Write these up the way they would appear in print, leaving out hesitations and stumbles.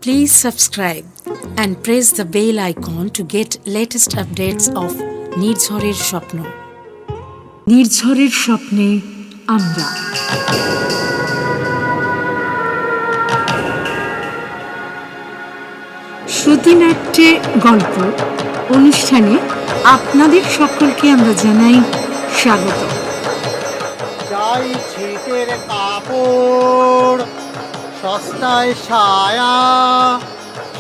Please subscribe and press the bell icon to get latest updates of নির্ঝরের স্বপ্ন। নির্ঝরের স্বপ্নে আমরা শ্রুতিনাট্যে গল্প অনুষ্ঠানে আপনাদের সকলকে আমরা জানাই স্বাগত। চাই ছিটের কাপড়, সস্তায় সায়া,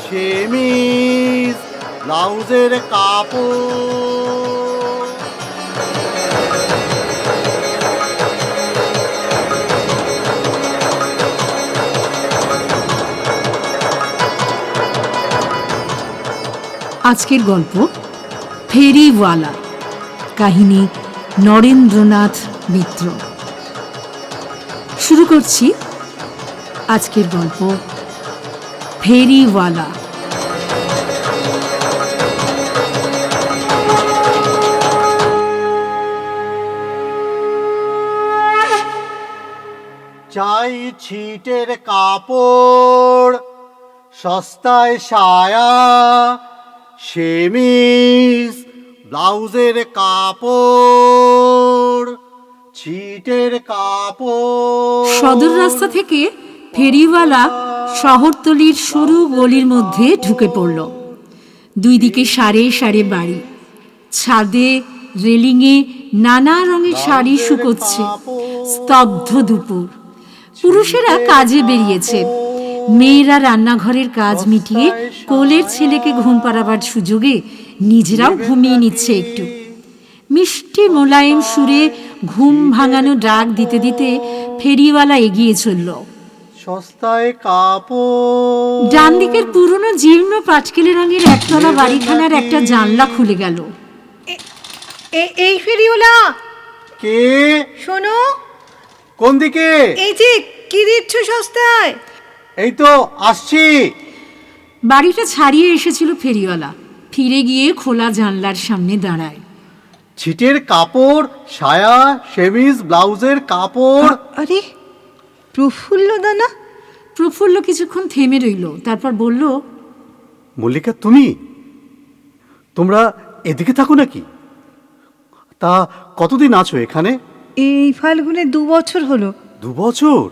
সেমিজ ব্লাউজের কাপড়। আজকের গল্প ফেরিওয়ালা, কাহিনী নরেন্দ্রনাথ মিত্র। শুরু করছি আজকের গল্প ফেরিওয়ালা। চাই ছিটের কাপড়, সস্তায় সায়া, সেমিজ ব্লাউজের কাপড়, ছিটের কাপড়। সদর রাস্তা থেকে ফেরিওয়ালা শহরতলির সরু গলির মধ্যে ঢুকে পড়ল। দুই দিকে সারে সারে বাড়ি, ছাদে রেলিংয়ে নানা রঙের শাড়ি শুকোচ্ছে। স্তব্ধ দুপুর, পুরুষেরা কাজে বেরিয়েছে, মেয়েরা রান্নাঘরের কাজ মিটিয়ে কোলের ছেলেকে ঘুম পাড়াবার সুযোগে নিজেরাও ঘুমিয়ে নিচ্ছে একটু। মিষ্টি মোলায়েম সুরে ঘুম ভাঙানো ডাক দিতে দিতে ফেরিওয়ালা এগিয়ে চলল। সস্তায় কাপড়। ডান দিকের পুরনো জীর্ণ পাটকেলে রঙের একতলা বাড়িখানার একটা জানলা খুলে গেল। এই ফেরিওয়ালা, কে? শোনো। কোন দিকে? এই যে, কি দিচ্ছ সস্তায়? এই তো আসছি। বাড়িটা ছাড়িয়ে এসেছিল ফেরিওয়ালা, ফিরে গিয়ে খোলা জানলার সামনে দাঁড়ায়। ছিটের কাপড়, সায়া, সেমিজ ব্লাউজের কাপড়। আরে, প্রফুল্ল দানা। প্রফুল্ল কিছুক্ষণ থেমে রইল, তারপর বলল, মল্লিকা, তোমরা এদিকে থাকো নাকি? তা কতদিন আছো এখানে? এই ফাল্গুনে 2 বছর হলো। 2 বছর?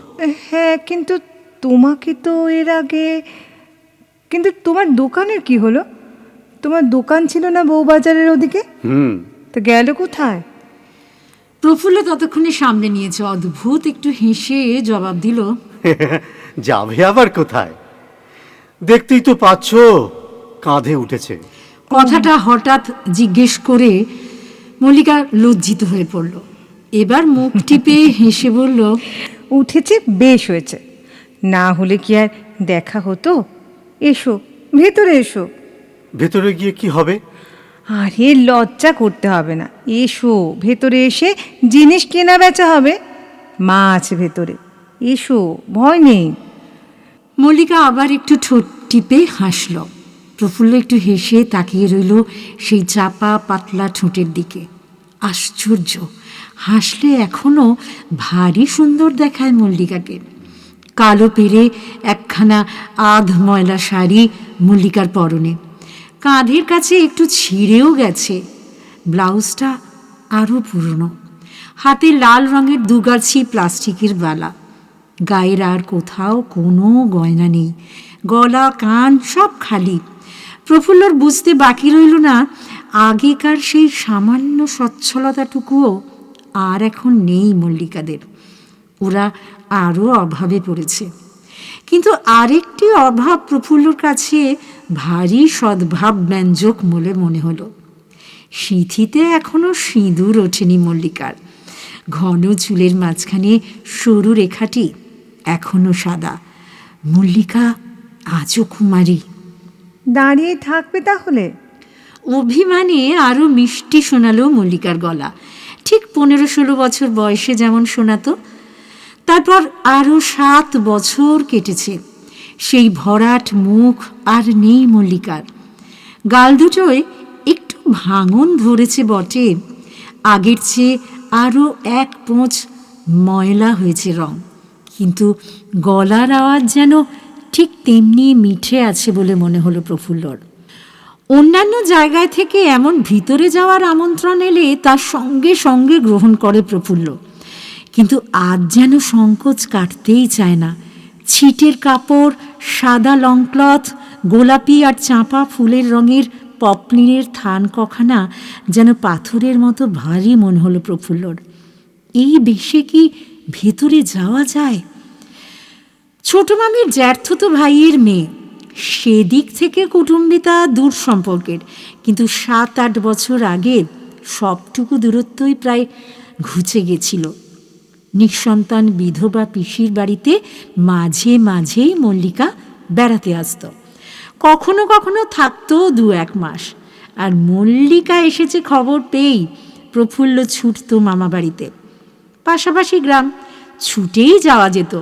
হ্যাঁ, কিন্তু তোমাকে তো এর আগে। কিন্তু তোমার দোকানের কি হলো? তোমার দোকান ছিল না বউবাজারের ওদিকে? তো গেল কোথায়? প্রফুল্ল ততক্ষণে সামনে নিয়েছে, অদ্ভুত একটু হেসে জবাব দিল, যাবে আবার কোথায়? দেখতেই তো পাচ্ছ, কাঁধে উঠেছে। কথাটা হঠাৎ জিজ্ঞেস করে মল্লিকা লজ্জিত হয়ে পড়ল। এবার মুখ টিপে হেসে বলল, উঠেছে, বেশ হয়েছে। না হলে কি আর দেখা হতো? এসো, ভেতরে এসো। ভেতরে গিয়ে কি হবে? আরে, লজ্জা করতে হবে না, এসো। ভেতরে এসে জিনিস কেনা বেচা হবে। মা আছে ভেতরে, এসো, ভয় নেই। মল্লিকা আবার একটু ঠোঁট টিপে হাসল। প্রফুল্ল একটু হেসে তাকিয়ে রইল সেই চাপা পাতলা ঠোঁটের দিকে। আশ্চর্য, হাসলে এখনো ভারী সুন্দর দেখায় মল্লিকাকে। কালো পেরে একখানা আধ ময়লা শাড়ি মল্লিকার পরনে, কাঁধের কাছে একটু ছিঁড়েও গেছে। ব্লাউজটা আরও পুরনো, হাতে লাল রঙের দুগাছি প্লাস্টিকের বালা। গায়ের আর কোথাও কোনো গয়না নেই, গলা কান সব খালি। প্রফুল্লর বুঝতে বাকি রইল না, আগেকার সেই সামান্য সচ্ছলতাটুকুও আর এখন নেই মল্লিকাদের। ওরা আরও অভাবে পড়েছে। কিন্তু আরেকটি অভাব প্রফুল্লর কাছে ভারী সদ্ভাব ব্যঞ্জক বলে মনে হলো। সিঁথিতে এখনো সিঁদুর ওঠেনি মল্লিকার। ঘন চুলের মাঝখানে সরু রেখাটি এখনো সাদা। মল্লিকা আজও কুমারী। দাঁড়িয়ে থাকবে তাহলে? অভিমানে আরও মিষ্টি শোনালো মল্লিকার গলা, ঠিক 15-16 বছর বয়সে যেমন শোনাতো। তারপর আরও 7 বছর কেটেছে, সেই ভরাট মুখ আর নেই মল্লিকার। গাল দুটোয় একটু ভাঙন ধরেছে বটে, আগের চেয়ে আরও 1 পোঁচ ময়লা হয়েছে রং, কিন্তু গলার আওয়াজ যেন ঠিক তেমনি মিঠে আছে বলে মনে হলো প্রফুল্লর। অন্যান্য জায়গায় থেকে এমন ভিতরে যাওয়ার আমন্ত্রণ এলে তার সঙ্গে সঙ্গে গ্রহণ করে প্রফুল্ল, কিন্তু আজ যেন সংকোচ কাটতেই চায় না। ছিটের কাপড়, সাদা লং ক্লথ, গোলাপি আর চাঁপা ফুলের রঙের পপলিনের থান কখানা যেন পাথরের মতো ভারী মনে হলো প্রফুল্লর। এই বেশে কি ভেতরে যাওয়া যায়? ছোট মামির জ্যাঠতো ভাইয়ের মেয়ে, সেদিক থেকে কুটুম্বিতা দূর সম্পর্কের, কিন্তু 7-8 বছর আগে সবটুকু দূরত্বই প্রায় ঘুচে গেছিল। নিঃসন্তান বিধবা পিসির বাড়িতে মাঝে মাঝেই মল্লিকা বেড়াতে আসত, কখনো কখনো থাকতো 2-1 মাস। আর মল্লিকা এসেছে খবর পেয়েই প্রফুল্ল ছুটতো মামা বাড়িতে। পাশাপাশি গ্রাম, ছুটেই যাওয়া যেত,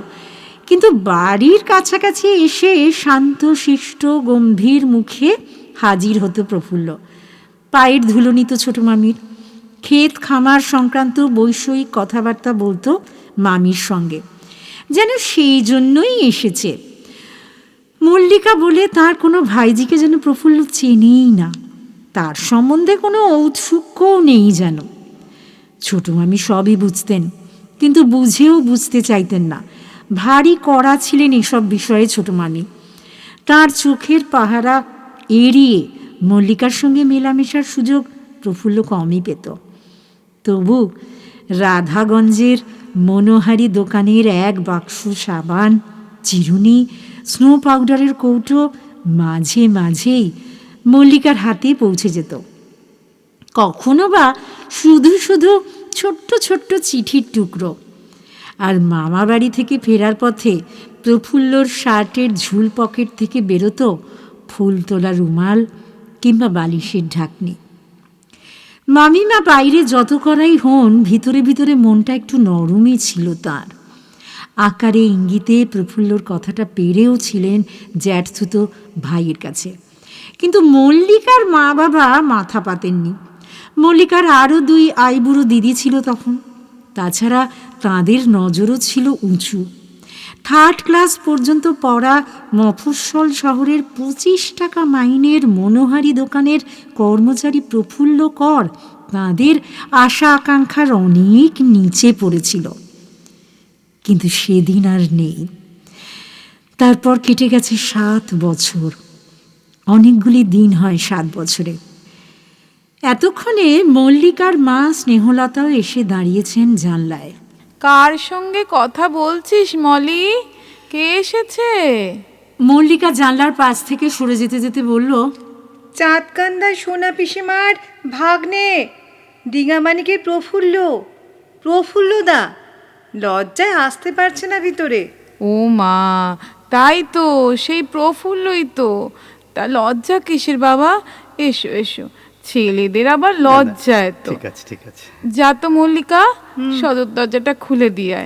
কিন্তু বাড়ির কাছাকাছি এসে শান্ত শিষ্ট গম্ভীর মুখে হাজির হতো প্রফুল্ল। পায়ের ধুলো নিত ছোট মামির, ক্ষেত খামার সংক্রান্ত বৈষয়িক কথাবার্তা বলতো মামির সঙ্গে, যেন সেই জন্যই এসেছে। মল্লিকা বলে তার কোনো ভাইজিকে যেন প্রফুল্ল চেনেই না, তার সম্বন্ধে কোনো ঔৎসুক্যও নেই যেন। ছোট মামি সবই বুঝতেন, কিন্তু বুঝেও বুঝতে চাইতেন না। ভারী কড়া ছিলেন এসব বিষয়ে ছোট মামি। তার চোখের পাহারা এড়িয়ে মল্লিকার সঙ্গে মেলামেশার সুযোগ প্রফুল্ল কমই পেত। তবু রাধাগঞ্জের মনোহারি দোকানের 1 বাক্স সাবান, চিরুনি, স্নো পাউডারের কৌটো মাঝে মাঝেই মল্লিকার হাতে পৌঁছে যেত। কখনো বা শুধু শুধু ছোট্ট ছোট্ট চিঠির টুকরো। আর মামা বাড়ি থেকে ফেরার পথে প্রফুল্লর শার্টের ঝুল পকেট থেকে বেরোতো ফুল তোলা রুমাল কিংবা বালিশের ঢাকনি। মামিমা বাইরে যত করাই হন, ভিতরে ভিতরে মনটা একটু নরমই ছিল তার। আকারে ইঙ্গিতে প্রফুল্লর কথাটা পেরেও ছিলেন জ্যাঠতুতো ভাইয়ের কাছে, কিন্তু মল্লিকার মা বাবা মাথা পাতেননি। মল্লিকার আরও 2 আইবুড়ো দিদি ছিল তখন, তাছাড়া তাঁদের নজরও ছিল উঁচু। 3rd ক্লাস পর্যন্ত পড়া মফস্বল শহরের 25 টাকা মাইনের মনোহারি দোকানের কর্মচারী প্রফুল্ল কর তাঁদের আশা আকাঙ্ক্ষার অনেক নিচে পড়েছিল। কিন্তু সেদিন আর নেই। তারপর কেটে গেছে 7 বছর। অনেকগুলি দিন হয় 7 বছরে। এতক্ষণে মল্লিকার মা স্নেহলতাও এসে দাঁড়িয়েছেন জানলায়। কার সঙ্গে কথা বলছিস মলি? কে এসেছে? মল্লিকা জানলার পাশ থেকে সরে যেতে যেতে বলল, চাঁদকান্দার সোনা পিসিমার ভাগ্নে, ডিঙামানিকের প্রফুল্ল। প্রফুল্লদা লজ্জায় আসতে পারছে না ভিতরে। ও মা, তাই তো, সেই প্রফুল্লই তো। তা লজ্জা কিসের বাবা? এসো এসো, ছেলেদের আবার লজ্জায় তো। ঠিক আছে ঠিক আছে। যা তো মল্লিকা, সদর দরজাটা খুলে দিয়ে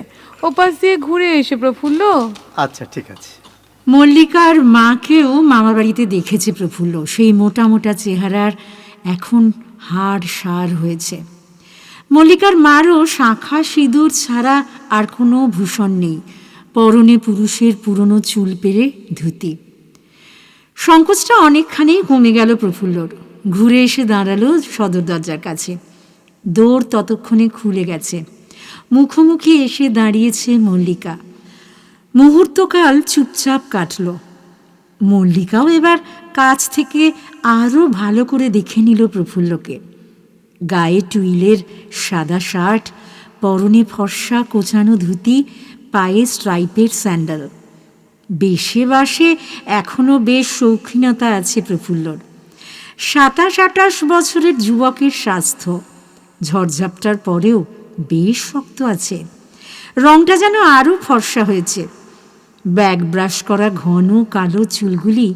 ওপাশ দিয়ে ঘুরে এসে প্রফুল্ল। আচ্ছা ঠিক আছে। মল্লিকার মাকেও মামা বাড়িতে দেখেছে প্রফুল্ল। সেই মোটা মোটা চেহারার এখন হাড় সার হয়েছে। মল্লিকার মারও শাঁখা সিঁদুর ছাড়া আর কোনো ভূষণ নেই, পরনে পুরুষের পুরনো চুল পেরে ধুতি। সংকোচটা অনেকখানি কমে গেল প্রফুল্লর। ঘুরে এসে দাঁড়ালো সদর দরজার কাছে। দৌড় ততক্ষণে খুলে গেছে। মুখোমুখি এসে দাঁড়িয়েছে মল্লিকা। মুহূর্তকাল চুপচাপ কাটল। মল্লিকাও এবার কাছ থেকে আরও ভালো করে দেখে নিল প্রফুল্লকে। গায়ে টুইলের সাদা শার্ট, পরনে ফর্সা কোচানো ধুতি, পায়ে স্ট্রাইপের স্যান্ডেল। বেশে বাসে এখনও বেশ শৌখিনতা আছে প্রফুল্লর। 27-28 বছরের যুবকের স্বাস্থ্য, ঝড়ঝাপটার পরেও বেশ শক্ত আছে। রংটা যেন আরও ফর্সা হয়েছে। ব্যাগ ব্রাশ করা ঘন কালো চুলগুলি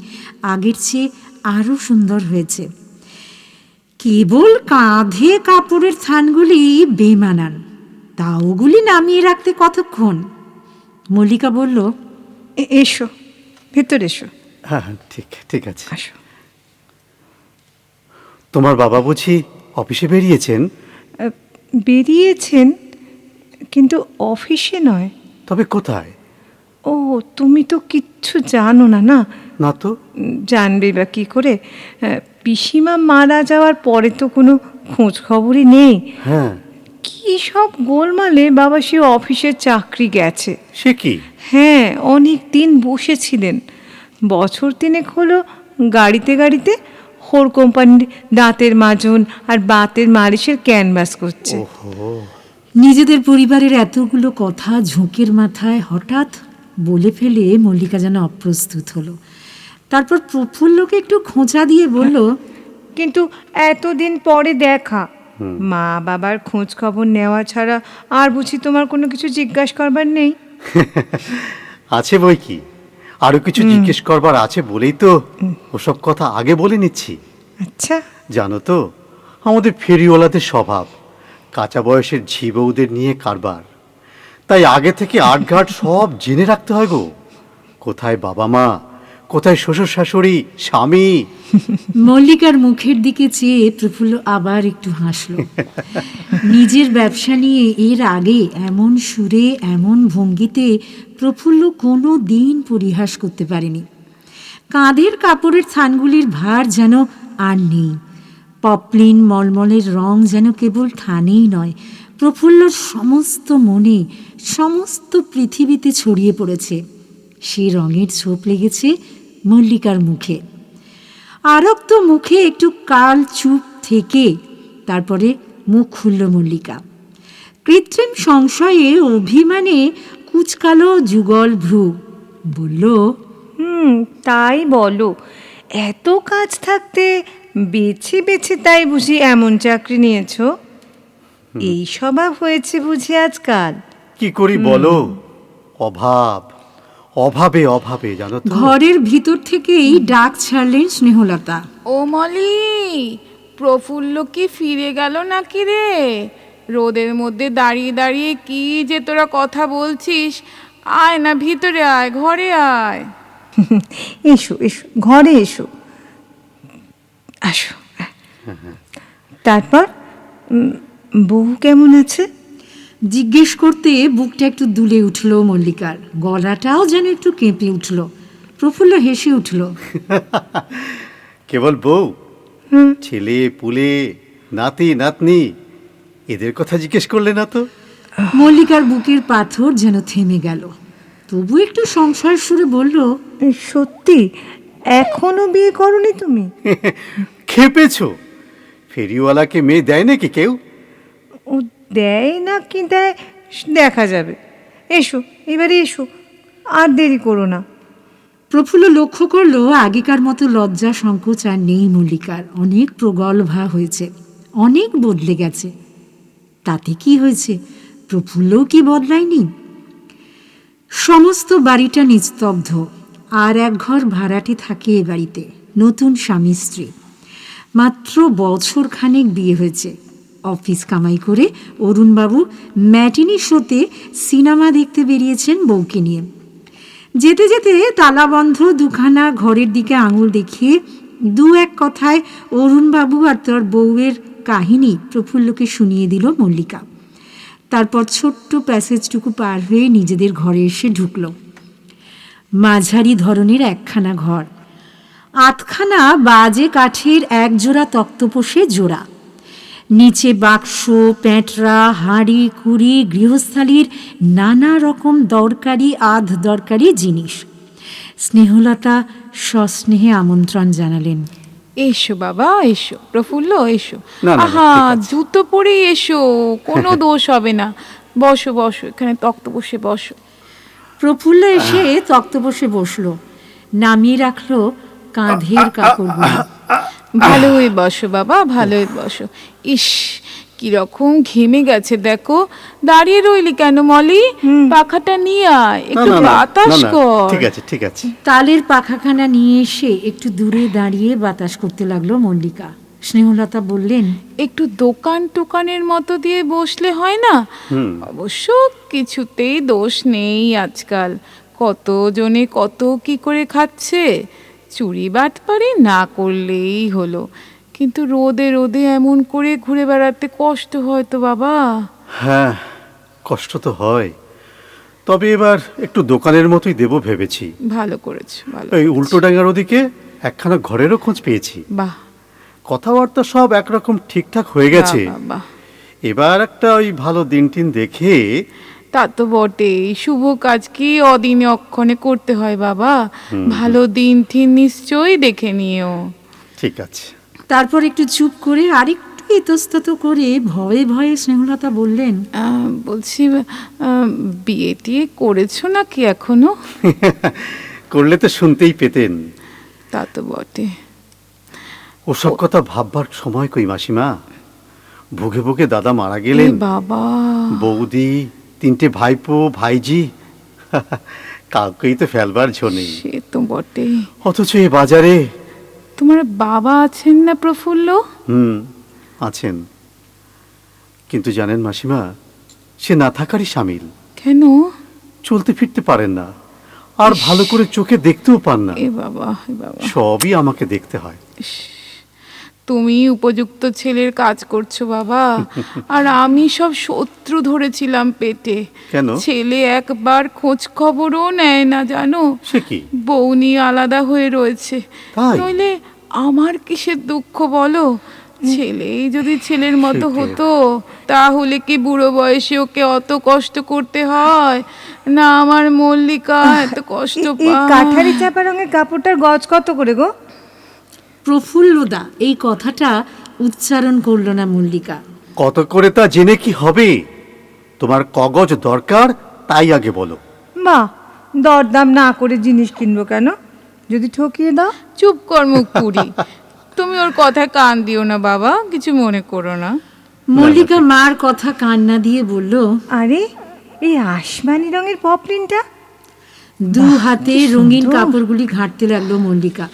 আগের চেয়ে আরও সুন্দর হয়েছে। কেবল কাঁধে কাপড়ের থানগুলি বেমানান, তা ওগুলি নামিয়ে রাখতে কতক্ষণ। মল্লিকা বলল, এসো ভেতরে এসো। হ্যাঁ হ্যাঁ ঠিক ঠিক আছে। আসো। তোমার বাবা বুঝি অফিসে বেরিয়েছেন? বেরিয়েছেন, কিন্তু অফিসে নয়। তবে কোথায়? ও, তুমি তো কিচ্ছু জানো না, না? না তো। জানবে বা কী করে? পিসিমা মারা যাওয়ার পরে তো কোনো খোঁজ খবরই নেই। হ্যাঁ, কি সব গোলমালে বাবা সে অফিসের চাকরি গেছে। সে কি? হ্যাঁ, অনেক দিন বসেছিলেন, বছর তিনেক হলো গাড়িতে গাড়িতে হোর কোম্পানির দাঁতের মাজন আর বাতের মালিশের ক্যানভাস করছে। ওহো, নিজেদের পরিবারের এতগুলো কথা ঝোঁকের মাথায় হঠাৎ বলে ফেলে মল্লিকা যেন অপ্রস্তুত হলো। তারপর প্রফুল্লকে একটু খোঁচা দিয়ে বলল, কিন্তু এতদিন পরে দেখা, মা বাবার খোঁজ খবর নেওয়া ছাড়া আর বুঝি তোমার কোনো কিছু জিজ্ঞাসা করবার নেই? আছে বই কি, আরো কিছু জিজ্ঞেস করবার আছে বলেই তো ওসব কথা আগে বলে নিচ্ছি। আচ্ছা। জানো তো, আমাদের ফেরিওয়ালাদের স্বভাব কাঁচা বয়সের ঝি বউদের নিয়ে কারবার। তাই আগে থেকে আটঘাট সব জেনে রাখতে হয় গো। কোথায় বাবা মা, কোথায় শ্বশুর শাশুড়ি, স্বামী। মল্লিকার মুখের দিকে চেয়ে প্রফুল্ল আবার একটু হাসল। নিজের ব্যবসা নিয়ে এর আগে এমন সুরে এমন ভঙ্গিতে প্রফুল্ল কোনো দিন পরিহাস করতে পারেনি। কাঁধের কাপড়ের থানগুলির ভার যেন আর নেই, পপলিন মলমলের রং যেন কেবল থানেই নয়, প্রফুল্লর সমস্ত মনে, সমস্ত পৃথিবীতে ছড়িয়ে পড়েছে। সে রঙের ছোপ লেগেছে মল্লিকার মুখে। আরক্ত মুখে একটু কাল চুপ থেকে তারপরে মুখ খুলল মল্লিকা। কৃত্রিম সংশয়ে অভিমানে কুচকালো যুগল ভ্রু, বলল, তাই বলো, এত কাজ থাকতে বেছে বেছে তাই বুঝি এমন চাকরি নিয়েছো? এই স্বভাব হয়েছে বুঝি আজকাল? কি করি বলো, অভাব, অভাবে অভাবে, জানো তো। ঘরের ভিতর থেকেই ডাক ছাড়লেন স্নেহলতা। ও মলি, প্রফুল্ল কি ফিরে গেল নাকি রে? রোদের মধ্যে দাঁড়িয়ে দাঁড়িয়ে কি যে তোরা কথা বলছিস, আয় না ভিতরে আয়, ঘরে আয়। এসো এসো, ঘরে এসো, আসো। তারপর বউ কেমন আছে? জিজ্ঞেস করতে বুকটা একটু দুলে উঠল মল্লিকার, গলাটাও যেন একটু কেঁপে উঠল। প্রফুল্ল হেসে উঠল। কেবল বউ, ছেলে পুলে, নাতি নাতনি, এদের কথা জিজ্ঞেস করলে না তো? মল্লিকার বুকের পাথর যেন থেমে গেল। তবু একটু সংশয়ের সুরে বলল, সত্যি এখনো বিয়ে করনি তুমি? খেপেছো? ফেরিওয়ালাকে মেয়ে দেয় নাকি কেউ? ও দেয় না কি দেয় দেখা যাবে। এসো, এবারে এসো, আর দেরি করো না। প্রফুল্ল লক্ষ্য করলো আগেকার মতো লজ্জা সংকোচ আর নেই মল্লিকার। অনেক প্রগল্ভা হয়েছে, অনেক বদলে গেছে। তাতে কি হয়েছে, প্রফুল্লও কি বদলায়নি? সমস্ত বাড়িটা নিস্তব্ধ। আর এক ঘর ভাড়াটে থাকে এ বাড়িতে, নতুন স্বামী স্ত্রী। মাত্র বছর খানেক বিয়ে হয়েছে। অফিস কামাই করে অরুণবাবু ম্যাটিনি শোতে সিনেমা দেখতে বেরিয়েছেন বউকে নিয়ে। যেতে যেতে তালাবন্ধ দুখানা ঘরের দিকে আঙুল দেখিয়ে দু এক কথায় অরুণবাবু আর তার বউয়ের কাহিনী প্রফুল্লকে শুনিয়ে দিল মল্লিকা। তারপর ছোট্ট প্যাসেজটুকু পার হয়ে নিজেদের ঘরে এসে ঢুকল। মাঝারি ধরনের একখানা ঘর, আধখানা বাজে কাঠের একজোড়া তক্তপোষে জোড়া, নিচে বাক্স, প্যাঁটরা, হাঁড়ি কুড়ি, গৃহস্থালির নানা রকম দরকারি আধ দরকারি জিনিস। স্নেহলতা সস্নেহে আমন্ত্রণ জানালেন। এসো বাবা, এসো প্রফুল্ল, এসো। না, না, আহা, ঠিক আছে। জুতো পরেই এসো, কোনো দোষ হবে না। বসো বসো, এখানে তক্ত বসে বসো। প্রফুল্ল এসে তক্তপোষে বসল, নামিয়ে রাখলো কাঁধের কাপড়গুলো। ভালোই বসো বাবা, ভালোই বসো। ইস, কিরকম ঘেমে গেছে দেখো। দাঁড়িয়ে রইলি কেন মলি? পাখাটা নিয়ে আয়, একটু বাতাস কর। ঠিক আছে ঠিক আছে। তালের পাখাখানা নিয়ে এসে একটু দূরে দাঁড়িয়ে বাতাস করতে লাগলো মল্লিকা। স্নেহলতা বললেন, একটু দোকান টোকানের মতো দিয়ে বসলে হয় না? অবশ্য কিছুতেই দোষ নেই আজকাল। কতজনে কত কি করে খাচ্ছে, চুরি বাটপারি না করলেই হলো। কিন্তু রোদে রোদে এমন করে ঘুরে বেড়াতে কষ্ট হয় তো বাবা। হ্যাঁ, কষ্ট তো হয়। তবে এবার একটু দোকানের মতোই দেবো ভেবেছি। ভালো করেছো, ভালো এই করেছো। উল্টোডাঙ্গার ওদিকে একখানা ঘরেরও খোঁজ পেয়েছি। বাহ, কথাবার্তা সব একরকম ঠিকঠাক হয়ে গেছে। বাহ, বাহ, বাহ। এবার একটা ওই ভালো দিন টিন দেখে। তা তো বটেই, শুভ কাজ কি অদিনে অক্ষণে করতে হয় বাবা। ভালো দিন ঠিন নিশ্চয়ই দেখে নিও। ঠিক আছে। তারপর একটু চুপ করে আরেকটু ইতস্তত করে ভয়ে ভয়ে স্নেহলতা বললেন, বলছি, বিয়ে টিয়ে করেছো নাকি এখনো? করলে তো শুনতেই পেতেন। তা তো বটে। ওসব কথা ভাববার সময় কই মাসিমা। ভুগে ভুগে দাদা মারা এ গেলেন, বাবা, বৌদি, 3টে ভাইপো ভাইজি, কাউকেই তো ফেলবার ঝো নেই। সে তো বটে। অথচ এ বাজারে। তোমার বাবা আছেন না প্রফুল্ল? আছেন, কিন্তু জানেন মাসিমা, সে না থাকারই সামিল। কেন? চলতে ফিরতে পারেন না, আর ভালো করে চোখে দেখতেও পান না। এ বাবা, এ বাবা। সবই আমাকে দেখতে হয়। তুমি উপযুক্ত ছেলের কাজ করছো বাবা, আর আমি সব শত্রু ধরেছিলাম পেটে। কেন? ছেলে একবার খোঁজ খবরও নেয় না জানো। সে কি? বউ নিয়ে আলাদা হয়ে রয়েছে। তাই? নইলে আমার কিসের দুঃখ বলো। ছেলেই যদি ছেলের মতো সে কি? হতো, তাহলে কি বুড়ো বয়সে ওকে অত কষ্ট করতে হয় না? আমার মল্লিকা এত কষ্ট এই পায়। কাঠারি চাপা রঙের কাপড়টার গজ কত করে গো? প্রফুল্লদা এই কথাটা উচ্চারণ করল না মল্লিকা। কত করে তা জেনে কি হবে? তোমার কগজ দরকার, তাই আগে বলো। মা, দরদাম না করে জিনিস কিনবো কেন? যদি ঠকিয়ে দাও? চুপ কর মুখ পুরি। তুমি ওর কথায় কান দিও না বাবা, কিছু মনে করো না। মল্লিকা মার কথা কান্না দিয়ে বলল, আরে, এই আসমানি রঙের পপলিনটা? দু হাতে রঙিন কাপড়গুলি ঘাঁটতে লাগলো মল্লিকা।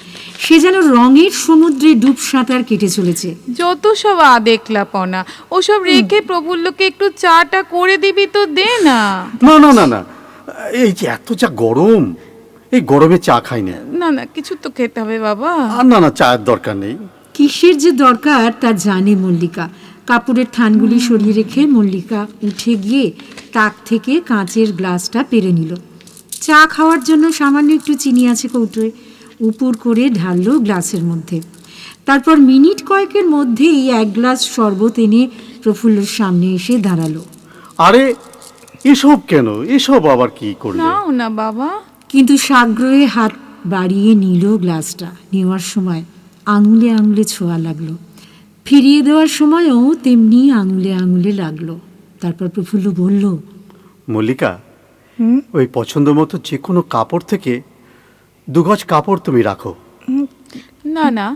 সে যেন রঙের সমুদ্রে ডুব সাঁতার কেটে চলেছে। যত সব দেখলাপনা, ওসব রেখে প্রফুল্লকে একটু চাটা করে দিবি তো, দে না। না না না না, এই যে এত যা গরম, এই গরমে চা খাই না। না না, কিছু তো খেতে হবে বাবা। আর না না, চায়ের দরকার নেই। কিসের যে দরকার তা জানে মল্লিকা। কাপড়ের থানগুলি সরিয়ে রেখে মল্লিকা উঠে গিয়ে তাক থেকে কাঁচের গ্লাসটা পেরে নিল। চা খাওয়ার জন্য সামান্য একটু চিনি আছে কৌটোয়, উপুর করে ঢাললো গ্লাসের মধ্যে। তারপর মিনিট কয়েকের মধ্যেই 1 গ্লাস শরবত এনে প্রফুল্লর সামনে এসে দাঁড়ালো। আরে এসব কেন? এসব আবার কি করলে? নাও না বাবা। কিন্তু সাগ্রহে হাত বাড়িয়ে নিল গ্লাসটা। নেওয়ার সময় আঙুলে আঙুলে ছোঁয়া লাগলো, ফিরিয়ে দেওয়ার সময়ও তেমনি আঙুলে আঙুলে লাগলো। তারপর প্রফুল্ল বলল, মল্লিকা, ওই পছন্দ মতো যে কোনো কাপড় থেকে 2 গজ কাপড় তুমি রাখো। না না,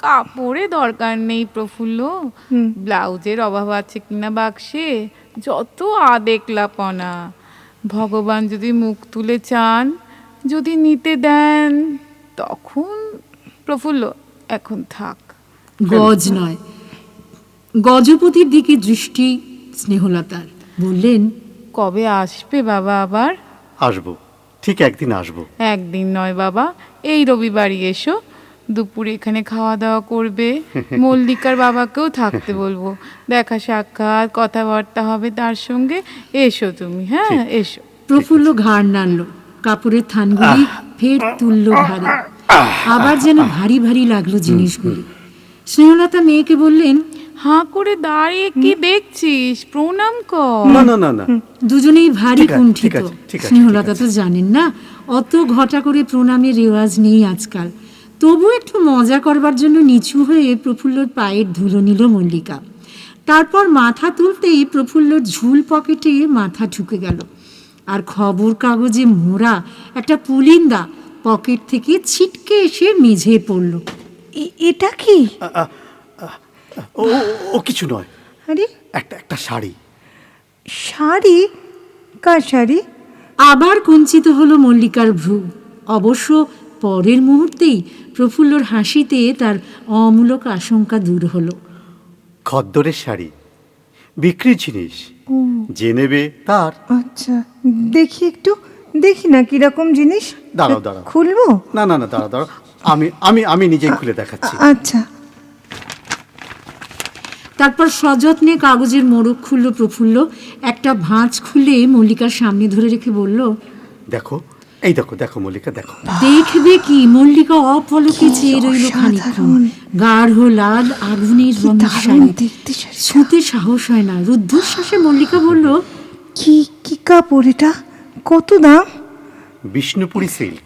কাপড়ে দরকার নেই প্রফুল্ল। ব্লাউজের অভাব আছে কিনা বাক্সে, যত দেখলাপনা। ভগবান যদি মুখ তুলে চান, যদি নিতে দেন, তখন প্রফুল্ল এখন থাক। গজ নয়, গজপতির দিকে দৃষ্টি স্নেহলতার। বললেন, কবে আসবে বাবা আবার? আসবো, ঠিক একদিন আসবো। একদিন নয় বাবা, এই রবিবারই এসো। দুপুরে এখানে খাওয়া দাওয়া করবে। মল্লিকার বাবাকেও থাকতে বলবো, দেখা সাক্ষাৎ কথাবার্তা হবে তার সঙ্গে। এসো তুমি, হ্যাঁ এসো। প্রফুল্ল ঘাড় নাড়ল, কাপড়ের থানগুলি ফের তুলল ভারী। আবার যেন ভারী ভারী লাগলো জিনিসগুলি। স্নেহলতা মেয়েকে বললেন, হাঁ করে দাঁড়িয়ে কি দেখছিস? প্রণাম কর। না না না না, দুজনেই ভারী ঠিক আছে, কুণ্ঠিত। ঠিক আছে, ঠিক আছে, স্নেহলতা ঠিক তো জানেন না, অত ঘটা করে প্রণামের রেওয়াজ নেই আজকাল। তবু একটু মজা করবার জন্য নিচু হয়ে প্রফুল্লর পায়ের ধুলো নিল মল্লিকা। তারপর মাথা তুলতেই প্রফুল্লর ঝুল পকেটে মাথা ঢুকে গেল, আর খবর কাগজে মোড়া একটা পুলিন্দা পকেট থেকে ছিটকে এসে মেঝে পড়ল। এটা কি? ও ও কিছু নয়, আরে, একটা শাড়ি। শাড়ি? কার শাড়ি? আবার কুঞ্চিত হলো মল্লিকার ভ্রু। অবশ্য পরের মুহূর্তেই প্রফুল্লর হাসিতে তার অমূলক আশঙ্কা দূর হলো। খদ্দরের শাড়ি, বিক্রির জিনিস, যে নেবে তার। আচ্ছা, দেখি একটু, দেখি না কিরকম জিনিস। দাঁড়াও দাঁড়াও, খুলবো? না না না, দাঁড়াও দাঁড়াও, আমি আমি আমি নিজেই খুলে দেখাচ্ছি। আচ্ছা। তারপর সযত্নে কাগজের মোড়ক খুলল প্রফুল্ল, একটা ভাঁজ খুলে মল্লিকার সামনে ধরে রেখে বলল, দেখো, এই দেখো দেখো মল্লিকা, দেখো। দেখবে কি? মল্লিকা অপলকে চেয়ে রইল খানিকক্ষণ। গাঢ় লাল আগুনের রঙের শাড়ি, ছুঁতে সাহস হয় না। রুদ্ধশ্বাসে মল্লিকা বলল, কি কি কাপড় এটা? কত দাম? বিষ্ণুপুরি সিল্ক।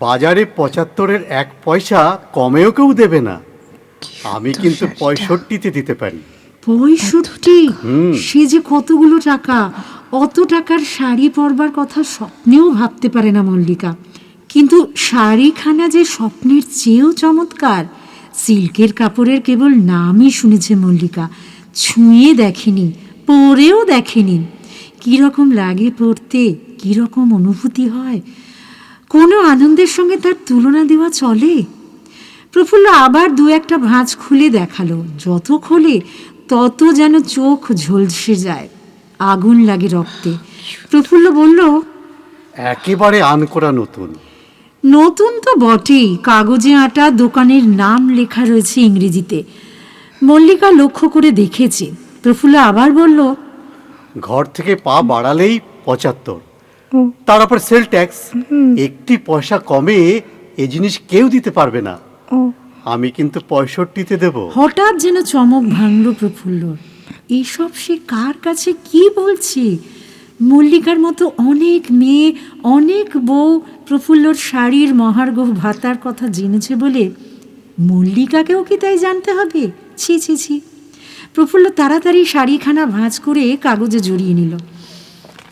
বাজারে 75-এর 1 পয়সা কমেও কেউ দেবে না। আমি কিন্তু 65-তে দিতে পারি। 65? সে যে কতগুলো টাকা! অত টাকার শাড়ি পরবার কথা স্বপ্নেও ভাবতে পারে না মল্লিকা। কিন্তু শাড়িখানা যে স্বপ্নের চেয়েও চমৎকার। সিল্কের কাপড়ের কেবল নামই শুনেছে মল্লিকা, ছুঁয়ে দেখেনি, পরেও দেখেনি। কীরকম লাগে পরতে, কীরকম অনুভূতি হয়, কোনো আনন্দের সঙ্গে তার তুলনা দেওয়া চলে? প্রফুল্ল আবার 2-1টা ভাঁজ খুলে দেখালো। যত খোলে তত যেন চোখ ঝলসে যায়, আগুন লাগে রক্তে। প্রফুল্ল বলল, একেবারে আনকোরা নতুন। নতুন তো বটেই, কাগজে আঁটা, দোকানের নাম লেখা রয়েছে ইংরেজিতে। মল্লিকা লক্ষ্য করে দেখেছে। প্রফুল্ল আবার বলল, ঘর থেকে পা বাড়ালেই 75, তার উপর সেল ট্যাক্স। 1 পয়সা কমে এ জিনিস কেউ দিতে পারবে না। আমি কিন্তু 65-তে দেব। হঠাৎ যেন চমক ভাঙল প্রফুল্লর। এইসব সে কার কাছে কি বলছে? মল্লিকার মতো অনেক মেয়ে, অনেক বউ প্রফুল্লর শাড়ির মহার্ঘ ভাতার কথা জেনেছে বলে মল্লিকাকেও কি তাই জানতে হবে? ছি ছি ছি। প্রফুল্ল তাড়াতাড়ি শাড়িখানা ভাঁজ করে কাগজে জড়িয়ে নিল।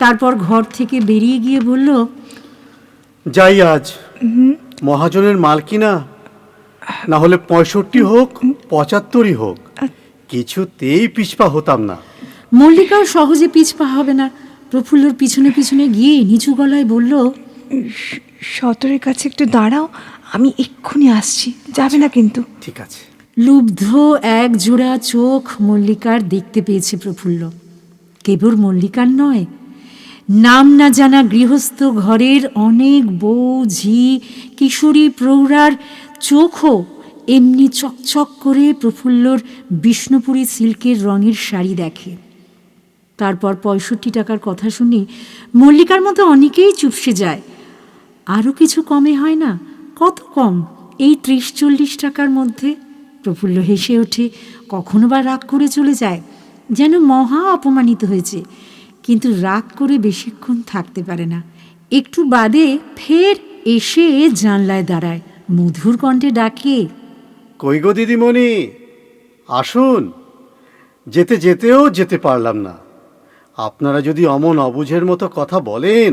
তারপর ঘর থেকে বেরিয়ে গিয়ে বলল, যাই আজ, মহাজনের মাল কিনা, না হলে 65 হোক 75ই হোক, কিছুতেই পিছপা হতাম না। মল্লিকাও সহজে পিছপা হবে না। প্রফুল্লর পিছনে পিছনে গিয়ে নিচু গলায় বলল, সদরের কাছে একটু দাঁড়াও, আমি এক্ষুনি আসছি, যাবে না কিন্তু? ঠিক আছে। লুব্ধ এক জোড়া চোখ মল্লিকার দেখতে পেয়েছে প্রফুল্ল। কেবল মল্লিকার নয়, নাম না জানা গৃহস্থ ঘরের অনেক বউ, ঝি, কিশোরী, প্রৌঢ়ার চোখও এমনি চকচক করে প্রফুল্লর বিষ্ণুপুরী সিল্কের রঙের শাড়ি দেখে। তারপর 65 টাকার কথা শুনি মল্লিকার মতো অনেকেই চুপসে যায়। আরও কিছু কমে হয় না? কত কম? এই 30-40 টাকার মধ্যে। প্রফুল্ল হেসে ওঠে, কখনো বা রাগ করে চলে যায়, যেন মহা অপমানিত হয়েছে। কিন্তু রাগ করে বেশিক্ষণ থাকতে পারে না। একটু বাদে ফের এসে জানলায় দাঁড়ায়, মধুর কণ্ঠে ডাকে, কই গো দিদিমণি, আসুন। যেতে যেতেও যেতে পারলাম না। আপনারা যদি অমন অবুঝের মতো কথা বলেন,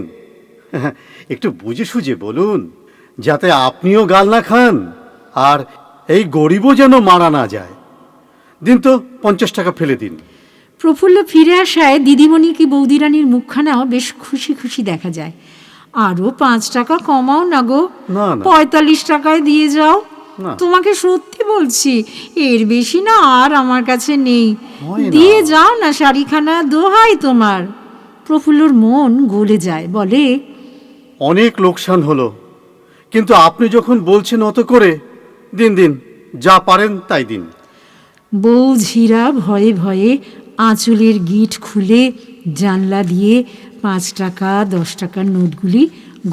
একটু বুঝে সুঝে বলুন, যাতে আপনিও গাল না খান আর এই গরিবও যেন মারা না যায়। দিন তো 50 টাকা ফেলে দিন। প্রফুল্ল ফিরে আসায় দিদিমণি কি বৌদিরানির মুখখানাও বেশ খুশি খুশি দেখা যায়। আরও 5 টাকা কমাও না গো, না, না। 45 টাকায় দিয়ে যাও। না। তোমাকে সত্যি বলছি, এর বেশি না আর আমার কাছে নেই। হয় না। দিয়ে যাও না শাড়িখানা, দোহাই তোমার। প্রফুল্লর মন গলে যায়, বলে, অনেক লোকসান হলো, কিন্তু আপনি যখন বলছেন অত করে, দিন দিন, যা পারেন তাই দিন। বউ ঝিরা ভয়ে ভয়ে আঁচলের গিট খুলে জানলা দিয়ে 5 টাকা 10 টাকার নোটগুলি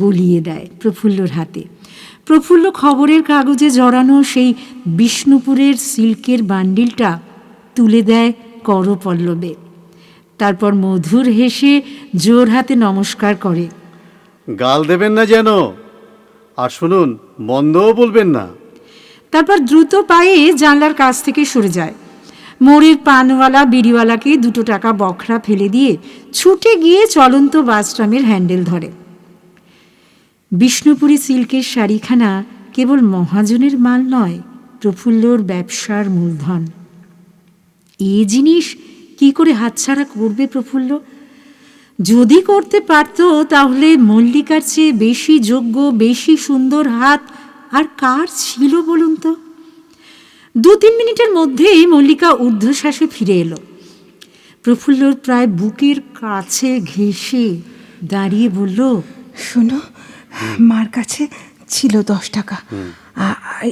গলিয়ে দেয় প্রফুল্লর হাতে। প্রফুল্ল খবরের কাগজে জড়ানো সেই বিষ্ণুপুরের সিল্কের বান্ডিলটা তুলে দেয় করপল্লবে। তারপর মধুর হেসে জোর হাতে নমস্কার করে। গাল দেবেন না যেন, আর শুনুন, মন্দও বলবেন না। তারপর দ্রুত পায়ে জানলার কাছ থেকে সরে যায়। মোড়ের পানওয়ালা বিড়িওয়ালাকে 2 টাকা বখরা ফেলে দিয়ে ছুটে গিয়ে চলন্ত বাসট্রামের হ্যান্ডেল ধরে। বিষ্ণুপুরী সিল্কের শাড়িখানা কেবল মহাজনের মাল নয়, প্রফুল্লর ব্যবসার মূলধন। এই জিনিস কি করে হাতছাড়া করবে প্রফুল্ল? যদি করতে পারত তাহলে মল্লিকার চেয়ে বেশি যোগ্য, বেশি সুন্দর হাত আর কার ছিল বলুন তো? 2-3 মিনিটের মধ্যেই মল্লিকা ঊর্ধ্বশ্বাসে ফিরে এলো। প্রফুল্লর প্রায় বুকের কাছে ঘেঁষে দাঁড়িয়ে বলল, শোনো, মার কাছে ছিল 10 টাকা,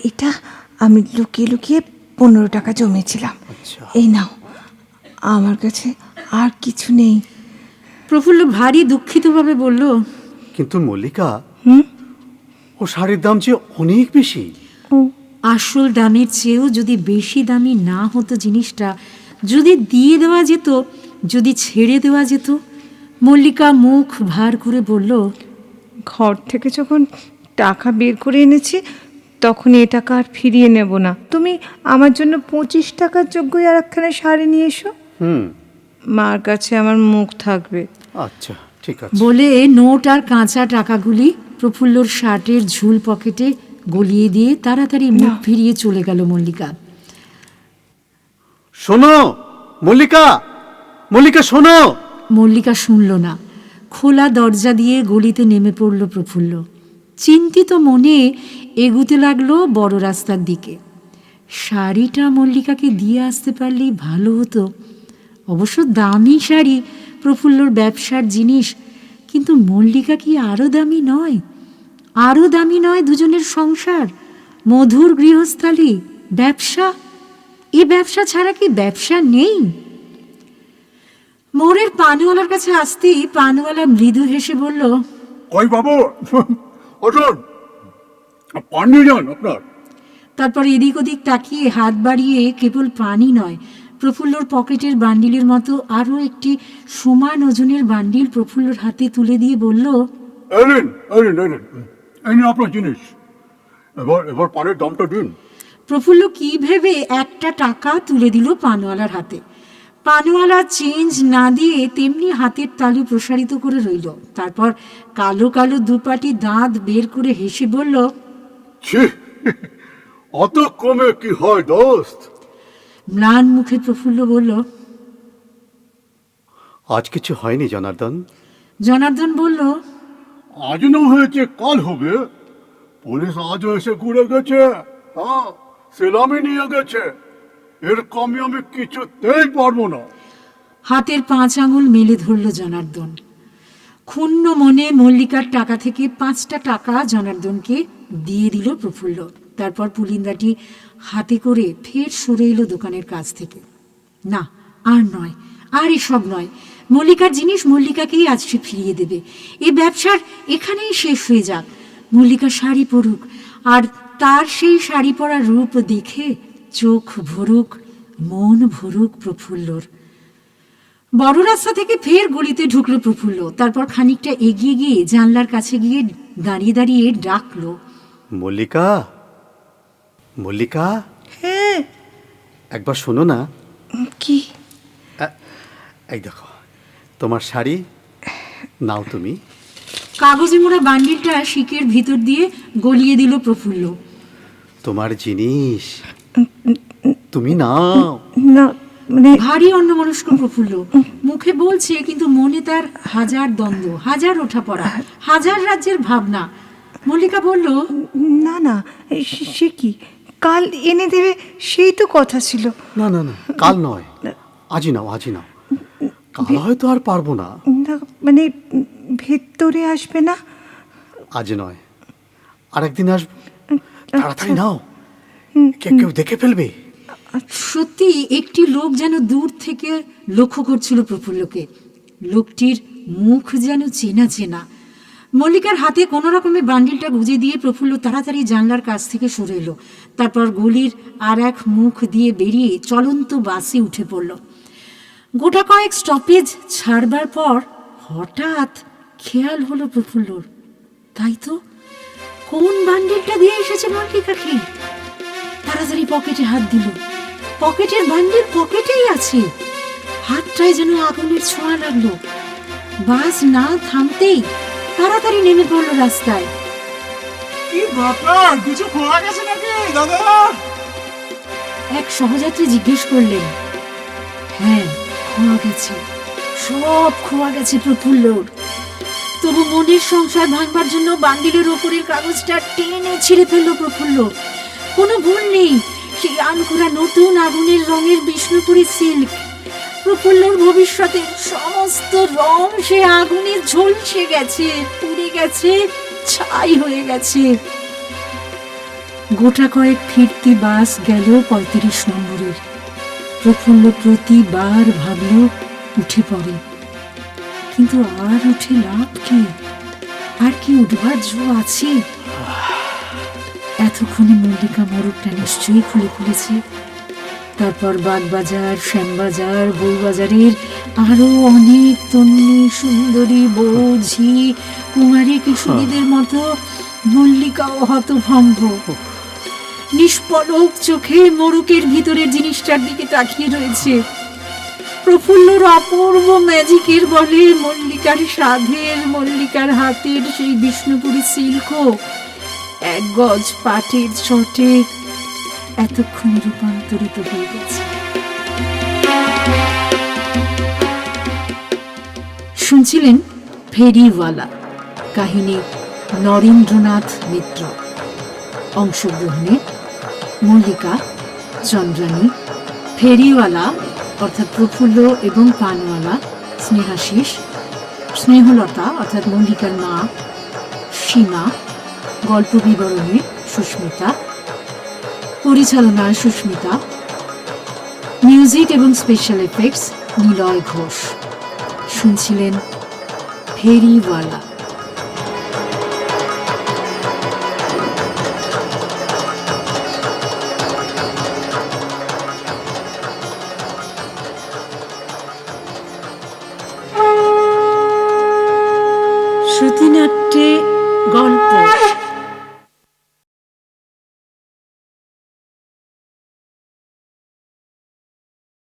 এটা আমি লুকিয়ে লুকিয়ে 15 টাকা জমেছিলাম। আচ্ছা। এই নাও, আমার কাছে আর কিছু নেই। প্রফুল্ল ভারী দুঃখিতভাবে বলল, কিন্তু মল্লিকা, হুম? ও শাড়ির দাম যে অনেক বেশি। ও, আসল দামের চেয়েও যদি বেশি দামি না হতো জিনিসটা, যদি দিয়ে দেওয়া যেত, যদি ছেড়ে দেওয়া যেত। মল্লিকা মুখ ভার করে বলল, ঘর থেকে যখন টাকা বের করে এনেছি তখন এ টাকা আর ফিরিয়ে নেব না। তুমি আমার জন্য 25 টাকার যোগ্যই আর একখানা শাড়ি নিয়ে এসো। মার কাছে আমার মুখ থাকবে। আচ্ছা, ঠিক আছে। বলে নোট আর কাঁচা টাকাগুলি প্রফুল্লর শার্টের ঝুল পকেটে গলিয়ে দিয়ে তাড়াতাড়ি মুখ ফিরিয়ে চলে গেল মল্লিকা। শোনো মল্লিকা, মল্লিকা শোনো। মল্লিকা শুনল না। খোলা দরজা দিয়ে গলিতে নেমে পড়ল প্রফুল্ল। চিন্তিত মনে এগুতে লাগলো বড় রাস্তার দিকে। শাড়িটা মল্লিকাকে দিয়ে আসতে পারলেই ভালো হতো। অবশ্য দামি শাড়ি, প্রফুল্লর ব্যবসার জিনিস, কিন্তু মল্লিকা কি আরও দামি নয়? আরও দামি নয় দুজনের সংসার, মধুর গৃহস্থালী, ব্যবসা? এ ব্যবসা ছাড়া কি ব্যবসা নেই? মোড়ের পানওয়ালার কাছে আসতেই পানওয়ালা মৃদু হেসে বলল, কই বাবু, ওঠুন, পান নিয়ে যান আপনার। তারপর এদিক ওদিক তাকিয়ে হাত বাড়িয়ে কেবল পানি নয়, প্রফুল্লর পকেটের বান্ডিলের মতো আরও একটি সমান ওজনের বান্ডিল প্রফুল্লর হাতে তুলে দিয়ে বলল, এলেন এলেন এলেন, এই নিন আপনার জিনিস। এবার এবার পানের দামটা দিন। প্রফুল্ল কি ভেবে একটা টাকা তুলে দিল পানওয়ালার হাতে। পানওয়ালা চেঞ্জ না দিয়ে তেমনি হাতের তালু প্রসারিত করে রইল। তারপর কালো কালো দুপাটি দাঁত বের করে হেসে বলল, ছি, অত কমে কি হয় দোস্ত? ম্লান মুখে প্রফুল্ল বলল, আজ কিছু হয়নি জনার্দন। জনার্দন বলল, আজ না হয়েছে কাল হবে। পুলিশ আজও এসে ঘুরে গেছে, হ্যাঁ, সেলামি নিয়ে গেছে। এর কমে আমি কিছুতেই পারবো না। হাতের 5 আঙুল মেলে ধরল জনার্দন। ক্ষুণ্ণ মনে মল্লিকার টাকা থেকে 5টা টাকা জনার্দনকে দিয়ে দিল প্রফুল্ল। তারপর পুলিন্দাটি হাতে করে ফের সরে এলো দোকানের কাছ থেকে। না, আর নয়, আর এসব নয়। মল্লিকার জিনিস মল্লিকাকেই আজ সে ফিরিয়ে দেবে। এই ব্যবসার এখানেই শেষ হয়ে যাক। মল্লিকা শাড়ি পরুক, আর তার সেই শাড়ি পরা রূপ দেখে চোখ ভরুক, মন ভরুক প্রফুল্লর। বড় রাস্তা থেকে ফের গলিতে ঢুকলো প্রফুল্ল। তারপর খানিকটা এগিয়ে গিয়ে জানলার কাছে গিয়ে দাঁড়িয়ে দাঁড়িয়ে ডাকলো, মল্লিকা, মল্লিকা, হ্যাঁ, একবার শোনো না। কি? এই দেখো তোমার শাড়ি, নাও তুমি। কাগজে মোড়া বান্ডিলটা শিকের ভিতর দিয়ে গলিয়ে দিল প্রফুল্ল। তোমার জিনিস, তুমি নাও। না, মানে ভারী অন্যমনস্ক প্রফুল্ল। মুখে বলছে কিন্তু মনে তার হাজার দ্বন্দ্ব, হাজার ওঠাপড়া, হাজার রাজ্যের ভাবনা। মল্লিকা বলল, না না, সে কি, কাল এনে দেবে সেই তো কথা ছিল। না না না, কাল নয়, আজই নাও, আজই নাও। কাল হয়তো আর পারবো না। না, মানে ভেতরে আসবে না? আজ নয়, আরেকদিন আসবো। তাড়াতাড়ি নাও, কেউ দেখে ফেলবে। সত্যি একটি লোক যেন দূর থেকে লক্ষ্য করছিল প্রফুল্লকে। লোকটির মুখ যেন চেনা চেনা। মল্লিকার হাতে কোনো রকমে বান্ডিলটা গুজে দিয়ে প্রফুল্ল তাড়াতাড়ি জানলার কাছ থেকে সরে এলো। তারপর গলির আর এক মুখ দিয়ে বেরিয়ে চলন্ত বাসে উঠে পড়ল। গোটা কয়েক স্টপেজ ছাড়বার পর হঠাৎ খেয়াল হলো প্রফুল্লর, তাই তো কোন বান্ডিলটা দিয়ে এসেছে মল্লিকাকে। তাড়াতাড়ি পকেটে হাত দিল। পকেটের বান্ডিল পকেটেই আছে। হাতটায় যেন আগুনের ছোঁয়া লাগলো। বাস না থামতেই তাড়াতাড়ি নেমে পড়লো রাস্তায়। কি ব্যাপার, কিছু খোয়া গেছে নাকি দাদা? এক সহযাত্রী জিজ্ঞেস করলেন। হ্যাঁ, খোয়া গেছে, সব খোয়া গেছে প্রফুল্লর। তবু মনের সংসার ভাঙবার জন্য বান্ডিলের ওপরের কাগজটা টেনে ছিঁড়ে ফেললো প্রফুল্ল। কোনো ভুল নেই, সেই আনকোরা নতুন আগুনের রঙের বিষ্ণুপুরী সিল্ক। প্রফুল্লর ভবিষ্যতের সমস্ত রং সে আগুনে ঝলসে গেছে, পুড়ে গেছে, ছাই হয়ে গেছে। গোটা কয়েক ফিরতি বাস গেল ৩৫ নম্বরের। প্রফুল্ল প্রতিবার ভাবল উঠে পড়ে, কিন্তু আর উঠে লাভ কি? আর কি উঠবার জো আছে? এতক্ষণে মল্লিকা মোড়কটা নিশ্চয়ই খুলে ফেলেছে। তারপর বাগবাজার, শ্যামবাজার, বউবাজারের আরো অনেক তন্নি সুন্দরী বউ, ঝি, কুমারী কিশোরীদের মতো মল্লিকাও হতভম্ব। নিষ্পলক চোখে মোড়কের ভিতরের জিনিসটার দিকে তাকিয়ে রয়েছে। প্রফুল্লর অপূর্ব ম্যাজিকের বলে মল্লিকার সাধের, মল্লিকার হাতের সেই বিষ্ণুপুরী সিল্ক 1 গজ পাটের চটে এতক্ষণে রূপান্তরিত হয়ে গেছে। শুনছিলেন ফেরিওয়ালা, কাহিনী নরেন্দ্রনাথ মিত্র। অংশগ্রহণে মল্লিকা, চন্দ্রানী, ফেরিওয়ালা অর্থাৎ প্রফুল্ল এবং পানওয়ালা স্নেহাশিস, স্নেহলতা অর্থাৎ মল্লিকার মা সীমা, গল্প বিবরণে সুস্মিতা, পরিচালনায় সুস্মিতা, মিউজিক এবং স্পেশাল এফেক্টস নিলয় ঘোষ। শুনছিলেন ফেরিওয়ালা। শ্রুতিনাট্যে গল্প